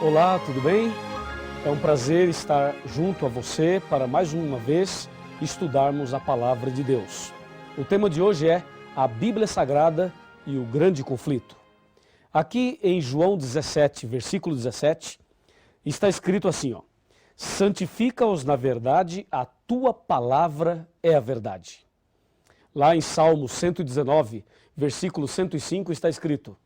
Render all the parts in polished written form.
Olá, tudo bem? É um prazer estar junto a você para mais uma vez estudarmos a Palavra de Deus. O tema de hoje é a Bíblia Sagrada e o Grande Conflito. Aqui em João 17, versículo 17, está escrito assim, santifica-os na verdade, a tua palavra é a verdade. Lá em Salmo 119, versículo 105, está escrito,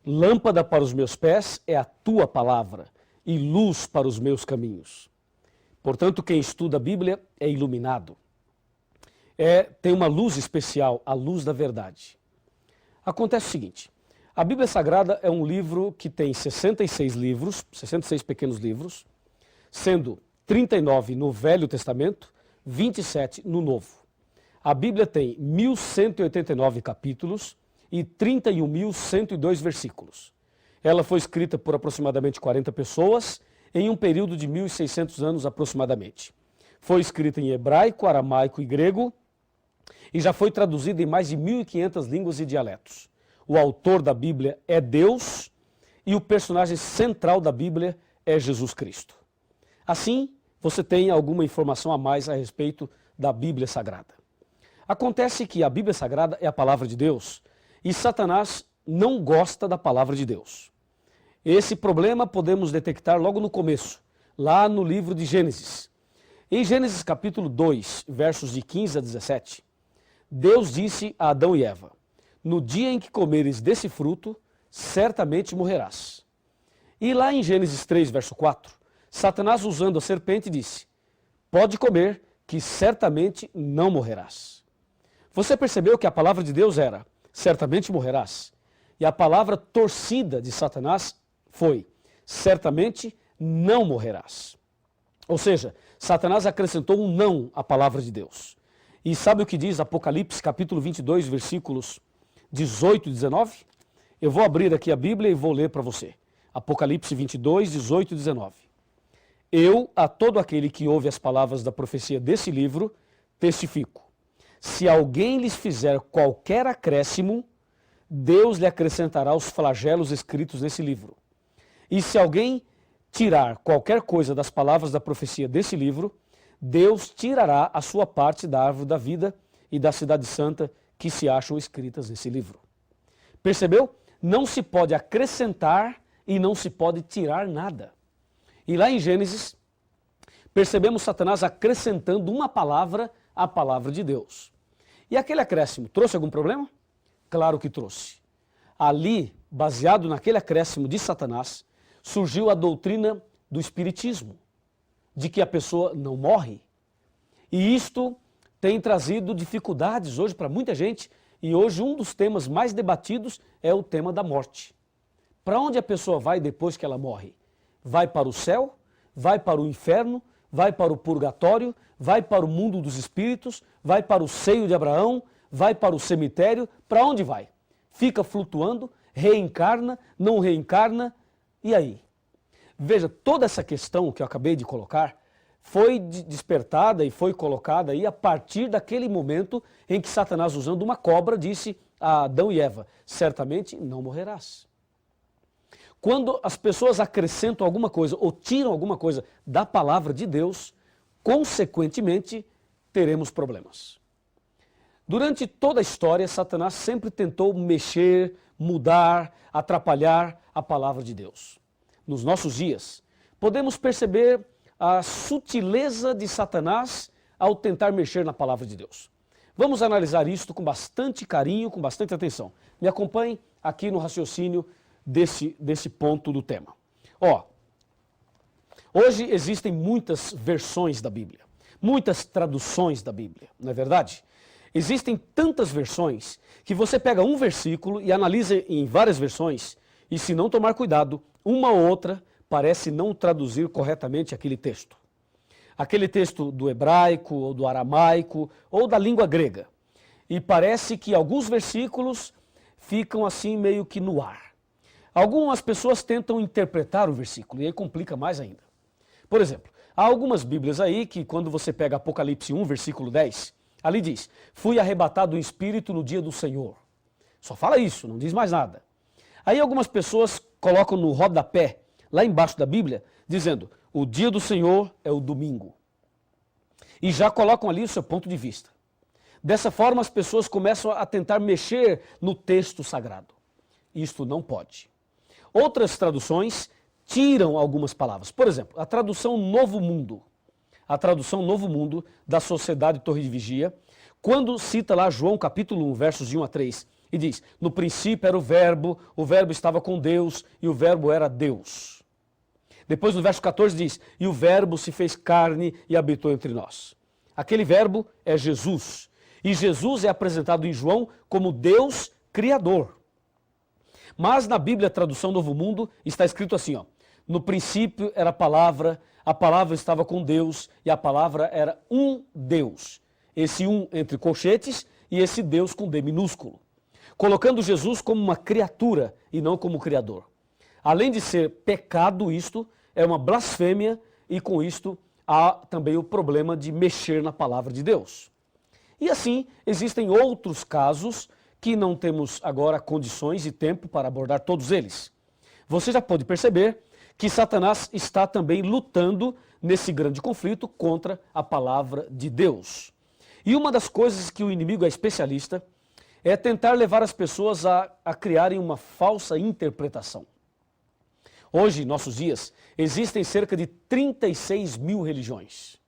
lâmpada para os meus pés é a tua palavra e luz para os meus caminhos. Portanto, quem estuda a Bíblia é iluminado. Tem uma luz especial, a luz da verdade. Acontece o seguinte, a Bíblia Sagrada é um livro que tem 66 livros, 66 pequenos livros, sendo 39 no Velho Testamento, 27 no Novo. A Bíblia tem 1.189 capítulos, e 31.102 versículos. Ela foi escrita por aproximadamente 40 pessoas em um período de 1.600 anos aproximadamente. Foi escrita em hebraico, aramaico e grego e já foi traduzida em mais de 1.500 línguas e dialetos. O autor da Bíblia é Deus e o personagem central da Bíblia é Jesus Cristo. Assim, você tem alguma informação a mais a respeito da Bíblia Sagrada. Acontece que a Bíblia Sagrada é a palavra de Deus, e Satanás não gosta da palavra de Deus. Esse problema podemos detectar logo no começo, lá no livro de Gênesis. Em Gênesis capítulo 2, versos de 15 a 17, Deus disse a Adão e Eva, no dia em que comeres desse fruto, certamente morrerás. E lá em Gênesis 3, verso 4, Satanás usando a serpente disse, pode comer, que certamente não morrerás. Você percebeu que a palavra de Deus era, certamente morrerás. E a palavra torcida de Satanás foi, certamente não morrerás. Ou seja, Satanás acrescentou um não à palavra de Deus. E sabe o que diz Apocalipse capítulo 22, versículos 18 e 19? Eu vou abrir aqui a Bíblia e vou ler para você. Apocalipse 22, 18 e 19. Eu, a todo aquele que ouve as palavras da profecia desse livro, testifico. Se alguém lhes fizer qualquer acréscimo, Deus lhe acrescentará os flagelos escritos nesse livro. E se alguém tirar qualquer coisa das palavras da profecia desse livro, Deus tirará a sua parte da árvore da vida e da cidade santa que se acham escritas nesse livro. Percebeu? Não se pode acrescentar e não se pode tirar nada. E lá em Gênesis, percebemos Satanás acrescentando uma palavra à palavra de Deus. E aquele acréscimo trouxe algum problema? Claro que trouxe. Ali, baseado naquele acréscimo de Satanás, surgiu a doutrina do espiritismo, de que a pessoa não morre. E isto tem trazido dificuldades hoje para muita gente, e hoje um dos temas mais debatidos é o tema da morte. Para onde a pessoa vai depois que ela morre? Vai para o céu? Vai para o inferno? Vai para o purgatório? Vai para o mundo dos espíritos? Vai para o seio de Abraão? Vai para o cemitério? Para onde vai? Fica flutuando? Reencarna? Não reencarna? E aí? Veja, toda essa questão que eu acabei de colocar foi despertada e foi colocada aí a partir daquele momento em que Satanás, usando uma cobra, disse a Adão e Eva, certamente não morrerás. Quando as pessoas acrescentam alguma coisa ou tiram alguma coisa da palavra de Deus, consequentemente, teremos problemas. Durante toda a história, Satanás sempre tentou mexer, mudar, atrapalhar a palavra de Deus. Nos nossos dias, podemos perceber a sutileza de Satanás ao tentar mexer na palavra de Deus. Vamos analisar isto com bastante carinho, com bastante atenção. Me acompanhe aqui no raciocínio desse ponto do tema. Hoje existem muitas versões da Bíblia, muitas traduções da Bíblia, não é verdade? Existem tantas versões que você pega um versículo e analisa em várias versões e, se não tomar cuidado, uma ou outra parece não traduzir corretamente aquele texto. Aquele texto do hebraico ou do aramaico ou da língua grega. E parece que alguns versículos ficam assim meio que no ar. Algumas pessoas tentam interpretar o versículo e aí complica mais ainda. Por exemplo, há algumas Bíblias aí que quando você pega Apocalipse 1, versículo 10, ali diz, fui arrebatado em espírito no dia do Senhor. Só fala isso, não diz mais nada. Aí algumas pessoas colocam no rodapé lá embaixo da Bíblia, dizendo, o dia do Senhor é o domingo. E já colocam ali o seu ponto de vista. Dessa forma, as pessoas começam a tentar mexer no texto sagrado. Isto não pode. Outras traduções tiram algumas palavras. Por exemplo, a tradução Novo Mundo. A tradução Novo Mundo da Sociedade Torre de Vigia, quando cita lá João capítulo 1, versos de 1 a 3, e diz, no princípio era o verbo estava com Deus e o verbo era Deus. Depois no verso 14 diz, e o verbo se fez carne e habitou entre nós. Aquele verbo é Jesus. E Jesus é apresentado em João como Deus Criador. Mas na Bíblia, a tradução Novo Mundo, está escrito assim, ó, no princípio era a palavra estava com Deus e a palavra era um Deus. Esse um entre colchetes e esse Deus com D minúsculo. Colocando Jesus como uma criatura e não como criador. Além de ser pecado isto, é uma blasfêmia e com isto há também o problema de mexer na palavra de Deus. E assim, existem outros casos que não temos agora condições e tempo para abordar todos eles. Você já pode perceber que Satanás está também lutando nesse grande conflito contra a palavra de Deus. E uma das coisas que o inimigo é especialista é tentar levar as pessoas a criarem uma falsa interpretação. Hoje, em nossos dias, existem cerca de 36 mil religiões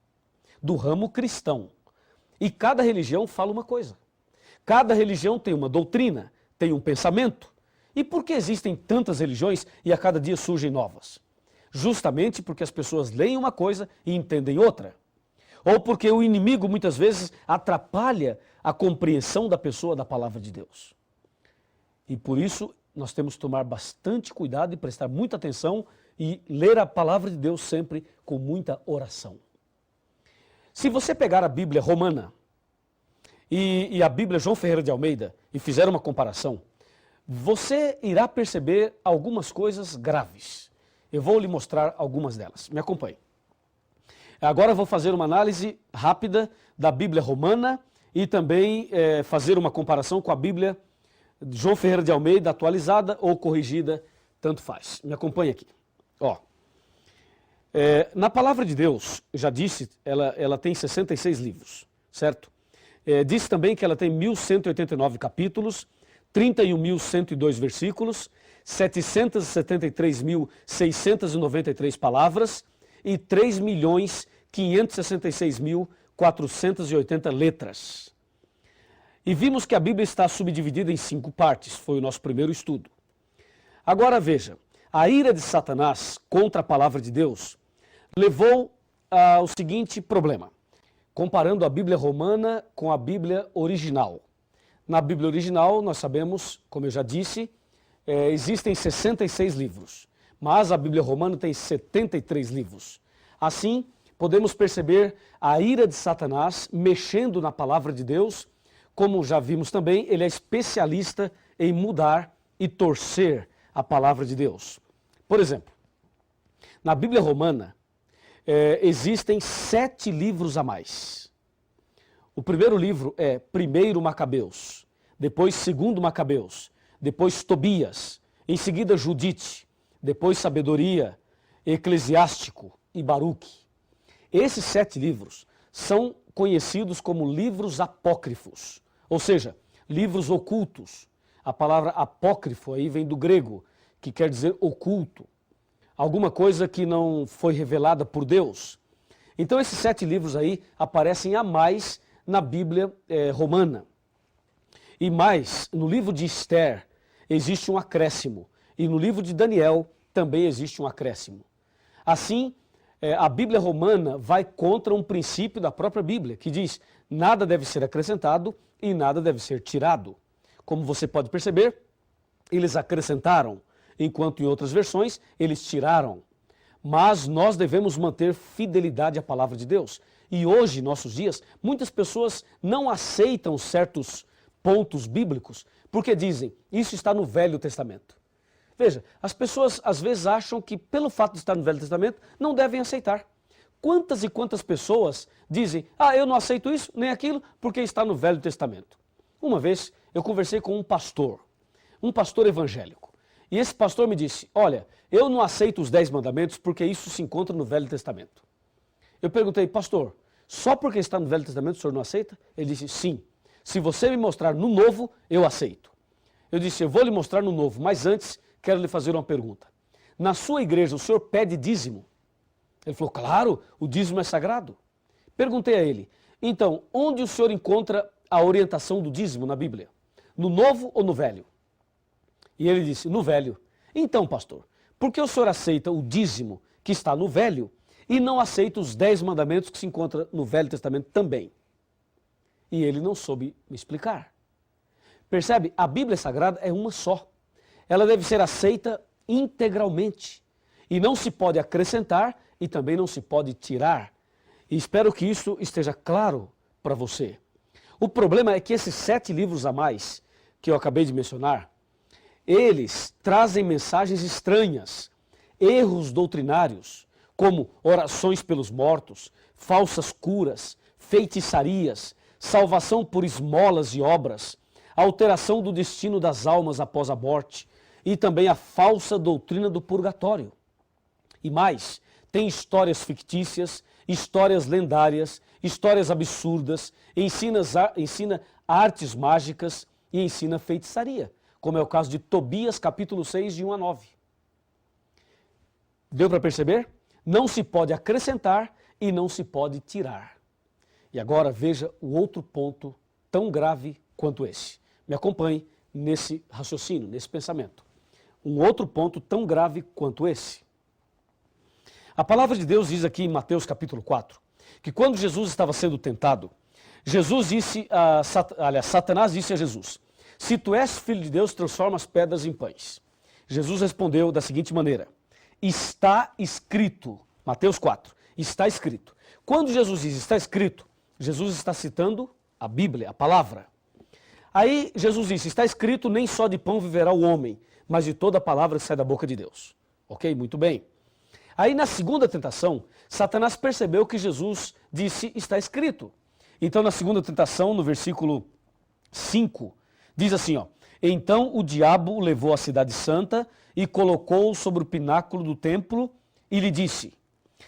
do ramo cristão. E cada religião fala uma coisa. Cada religião tem uma doutrina, tem um pensamento. E por que existem tantas religiões e a cada dia surgem novas? Justamente porque as pessoas leem uma coisa e entendem outra. Ou porque o inimigo muitas vezes atrapalha a compreensão da pessoa da palavra de Deus. E por isso nós temos que tomar bastante cuidado e prestar muita atenção e ler a palavra de Deus sempre com muita oração. Se você pegar a Bíblia romana e a Bíblia João Ferreira de Almeida e fizer uma comparação, você irá perceber algumas coisas graves. Eu vou lhe mostrar algumas delas. Me acompanhe. Agora eu vou fazer uma análise rápida da Bíblia romana e também fazer uma comparação com a Bíblia João Ferreira de Almeida, atualizada ou corrigida, tanto faz. Me acompanhe aqui. Ó, na palavra de Deus, já disse, ela tem 66 livros, certo? Disse também que ela tem 1.189 capítulos, 31.102 versículos, 773.693 palavras e 3.566.480 letras. E vimos que a Bíblia está subdividida em 5 partes, foi o nosso primeiro estudo. Agora veja, a ira de Satanás contra a palavra de Deus levou ao seguinte problema, comparando a Bíblia romana com a Bíblia original. Na Bíblia original, nós sabemos, como eu já disse, existem 66 livros, mas a Bíblia romana tem 73 livros. Assim, podemos perceber a ira de Satanás mexendo na palavra de Deus. Como já vimos também, ele é especialista em mudar e torcer a palavra de Deus. Por exemplo, na Bíblia romana existem 7 livros a mais. O primeiro livro é 1 Macabeus, depois 2 Macabeus, depois Tobias, em seguida Judite, depois Sabedoria, Eclesiástico e Baruque. Esses 7 livros são conhecidos como livros apócrifos, ou seja, livros ocultos. A palavra apócrifo aí vem do grego, que quer dizer oculto. Alguma coisa que não foi revelada por Deus. Então esses 7 livros aí aparecem a mais na Bíblia romana. E mais, no livro de Esther existe um acréscimo. E no livro de Daniel também existe um acréscimo. Assim, a Bíblia romana vai contra um princípio da própria Bíblia, que diz, nada deve ser acrescentado e nada deve ser tirado. Como você pode perceber, eles acrescentaram, enquanto em outras versões eles tiraram. Mas nós devemos manter fidelidade à palavra de Deus. E hoje, em nossos dias, muitas pessoas não aceitam certos pontos bíblicos, porque dizem, isso está no Velho Testamento. Veja, as pessoas às vezes acham que pelo fato de estar no Velho Testamento, não devem aceitar. Quantas e quantas pessoas dizem, eu não aceito isso nem aquilo, porque está no Velho Testamento. Uma vez eu conversei com um pastor evangélico, E esse pastor me disse, olha, eu não aceito os 10 mandamentos porque isso se encontra no Velho Testamento. Eu perguntei, pastor, só porque está no Velho Testamento o senhor não aceita? Ele disse, sim. Se você me mostrar no Novo, eu aceito. Eu disse, eu vou lhe mostrar no Novo, mas antes quero lhe fazer uma pergunta. Na sua igreja o senhor pede dízimo? Ele falou, claro, o dízimo é sagrado. Perguntei a ele, então, onde o senhor encontra a orientação do dízimo na Bíblia? No Novo ou no Velho? E ele disse, no Velho. Então, pastor, por que o senhor aceita o dízimo que está no Velho e não aceita os 10 mandamentos que se encontram no Velho Testamento também? E ele não soube me explicar. Percebe? A Bíblia Sagrada é uma só. Ela deve ser aceita integralmente. E não se pode acrescentar e também não se pode tirar. E espero que isso esteja claro para você. O problema é que esses 7 livros a mais que eu acabei de mencionar, eles trazem mensagens estranhas, erros doutrinários, como orações pelos mortos, falsas curas, feitiçarias, salvação por esmolas e obras, alteração do destino das almas após a morte e também a falsa doutrina do purgatório. E mais, tem histórias fictícias, histórias lendárias, histórias absurdas, ensina artes mágicas e ensina feitiçaria, como é o caso de Tobias, capítulo 6, de 1 a 9. Deu para perceber? Não se pode acrescentar e não se pode tirar. E agora veja o outro ponto tão grave quanto esse. Me acompanhe nesse raciocínio, nesse pensamento. Um outro ponto tão grave quanto esse. A palavra de Deus diz aqui em Mateus capítulo 4, que quando Jesus estava sendo tentado, Satanás disse a Jesus, se tu és filho de Deus, transforma as pedras em pães. Jesus respondeu da seguinte maneira, está escrito, Mateus 4, está escrito. Quando Jesus diz está escrito, Jesus está citando a Bíblia, a palavra. Aí Jesus disse, está escrito, nem só de pão viverá o homem, mas de toda a palavra que sai da boca de Deus. Ok? Muito bem. Aí na segunda tentação, Satanás percebeu que Jesus disse, está escrito. Então na segunda tentação, no versículo 5, diz assim, ó, então o diabo o levou à cidade santa e colocou-o sobre o pináculo do templo e lhe disse,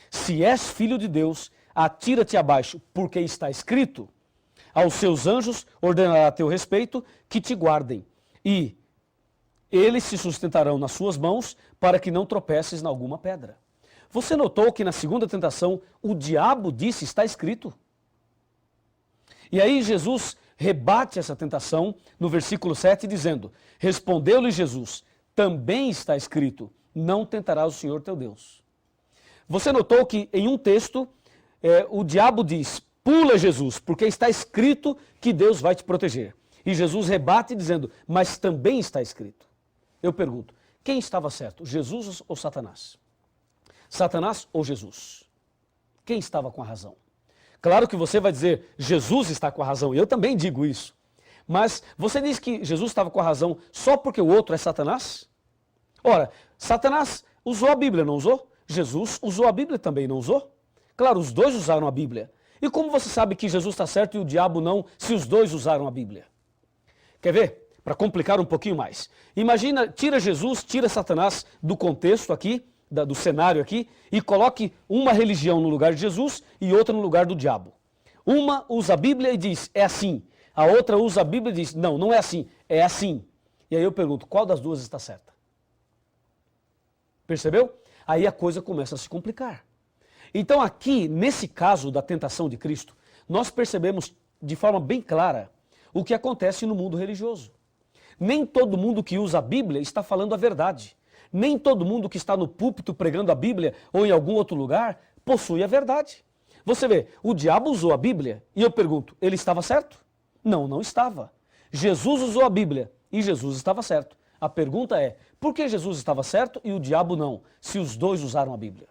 se és filho de Deus, atira-te abaixo, porque está escrito, aos seus anjos ordenará a teu respeito que te guardem, e eles se sustentarão nas suas mãos para que não tropeces em alguma pedra. Você notou que na segunda tentação o diabo disse, está escrito? E aí Jesus rebate essa tentação no versículo 7 dizendo, respondeu-lhe Jesus, também está escrito, não tentarás o Senhor teu Deus. Você notou que em um texto o diabo diz, pula Jesus, porque está escrito que Deus vai te proteger. E Jesus rebate dizendo, mas também está escrito. Eu pergunto, quem estava certo, Jesus ou Satanás? Satanás ou Jesus? Quem estava com a razão? Claro que você vai dizer, Jesus está com a razão, e eu também digo isso. Mas você diz que Jesus estava com a razão só porque o outro é Satanás? Ora, Satanás usou a Bíblia, não usou? Jesus usou a Bíblia também, não usou? Claro, os dois usaram a Bíblia. E como você sabe que Jesus está certo e o diabo não, se os dois usaram a Bíblia? Quer ver? Para complicar um pouquinho mais. Imagina, tira Jesus, tira Satanás do contexto aqui, do cenário aqui, e coloque uma religião no lugar de Jesus e outra no lugar do diabo. Uma usa a Bíblia e diz, é assim. A outra usa a Bíblia e diz, não, não é assim, é assim. E aí eu pergunto, qual das duas está certa? Percebeu? Aí a coisa começa a se complicar. Então aqui, nesse caso da tentação de Cristo, nós percebemos de forma bem clara o que acontece no mundo religioso. Nem todo mundo que usa a Bíblia está falando a verdade. Nem todo mundo que está no púlpito pregando a Bíblia ou em algum outro lugar possui a verdade. Você vê, o diabo usou a Bíblia e eu pergunto, ele estava certo? Não, não estava. Jesus usou a Bíblia e Jesus estava certo. A pergunta é, por que Jesus estava certo e o diabo não, se os dois usaram a Bíblia?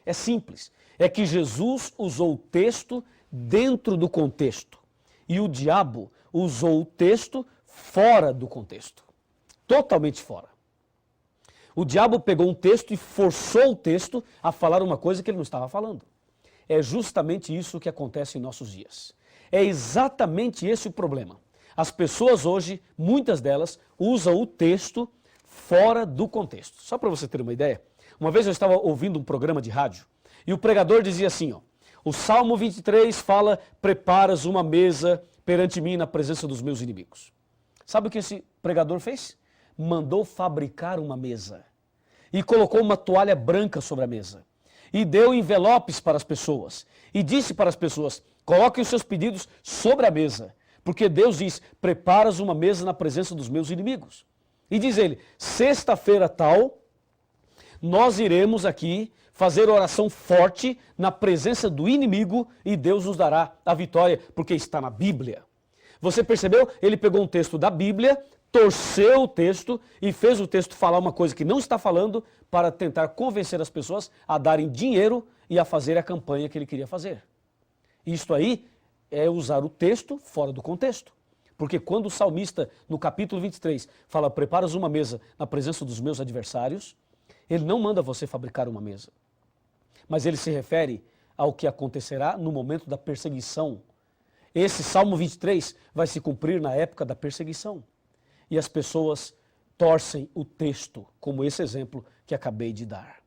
É simples, é que Jesus usou o texto dentro do contexto e o diabo usou o texto fora do contexto, totalmente fora. O diabo pegou um texto e forçou o texto a falar uma coisa que ele não estava falando. É justamente isso que acontece em nossos dias. É exatamente esse o problema. As pessoas hoje, muitas delas, usam o texto fora do contexto. Só para você ter uma ideia, uma vez eu estava ouvindo um programa de rádio e o pregador dizia assim, ó, o Salmo 23 fala, preparas uma mesa perante mim na presença dos meus inimigos. Sabe o que esse pregador fez? Mandou fabricar uma mesa e colocou uma toalha branca sobre a mesa e deu envelopes para as pessoas e disse para as pessoas, coloquem os seus pedidos sobre a mesa, porque Deus diz, preparas uma mesa na presença dos meus inimigos. E diz ele, sexta-feira tal, nós iremos aqui fazer oração forte na presença do inimigo e Deus nos dará a vitória, porque está na Bíblia. Você percebeu? Ele pegou um texto da Bíblia, torceu o texto e fez o texto falar uma coisa que não está falando para tentar convencer as pessoas a darem dinheiro e a fazer a campanha que ele queria fazer. Isto aí é usar o texto fora do contexto. Porque quando o salmista, no capítulo 23, fala, preparas uma mesa na presença dos meus adversários, ele não manda você fabricar uma mesa. Mas ele se refere ao que acontecerá no momento da perseguição. Esse Salmo 23 vai se cumprir na época da perseguição. E as pessoas torcem o texto, como esse exemplo que acabei de dar.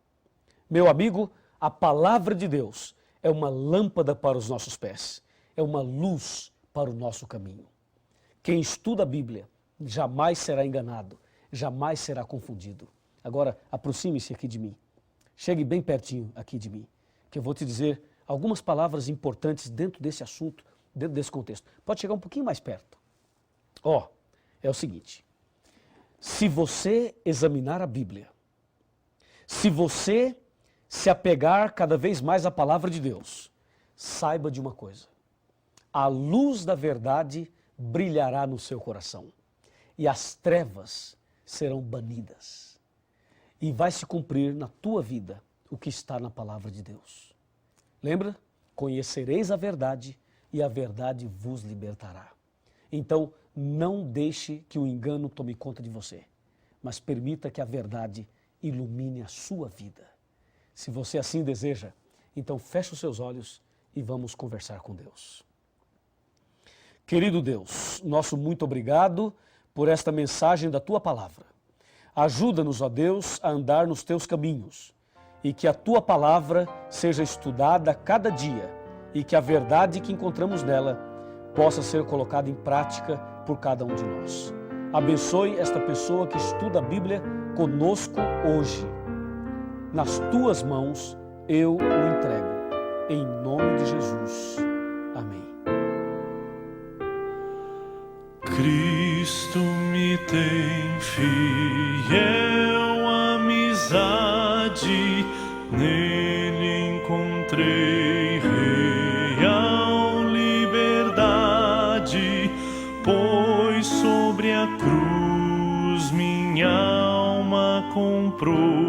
Meu amigo, a palavra de Deus é uma lâmpada para os nossos pés, é uma luz para o nosso caminho. Quem estuda a Bíblia jamais será enganado, jamais será confundido. Agora, aproxime-se aqui de mim. Chegue bem pertinho aqui de mim, que eu vou te dizer algumas palavras importantes dentro desse assunto, dentro desse contexto. Pode chegar um pouquinho mais perto. É o seguinte, se você examinar a Bíblia, se você se apegar cada vez mais à palavra de Deus, saiba de uma coisa, a luz da verdade brilhará no seu coração e as trevas serão banidas. E vai se cumprir na tua vida o que está na palavra de Deus. Lembra? Conhecereis a verdade e a verdade vos libertará. Então, não deixe que o engano tome conta de você, mas permita que a verdade ilumine a sua vida. Se você assim deseja, então feche os seus olhos e vamos conversar com Deus. Querido Deus, nosso muito obrigado por esta mensagem da Tua Palavra. Ajuda-nos, ó Deus, a andar nos Teus caminhos e que a Tua Palavra seja estudada cada dia e que a verdade que encontramos nela possa ser colocada em prática por cada um de nós. Abençoe esta pessoa que estuda a Bíblia conosco hoje. Nas Tuas mãos eu o entrego. Em nome de Jesus. Amém. Cristo me tem fiel amizade, nele encontrei real liberdade, pois sobre a cruz minha alma comprou.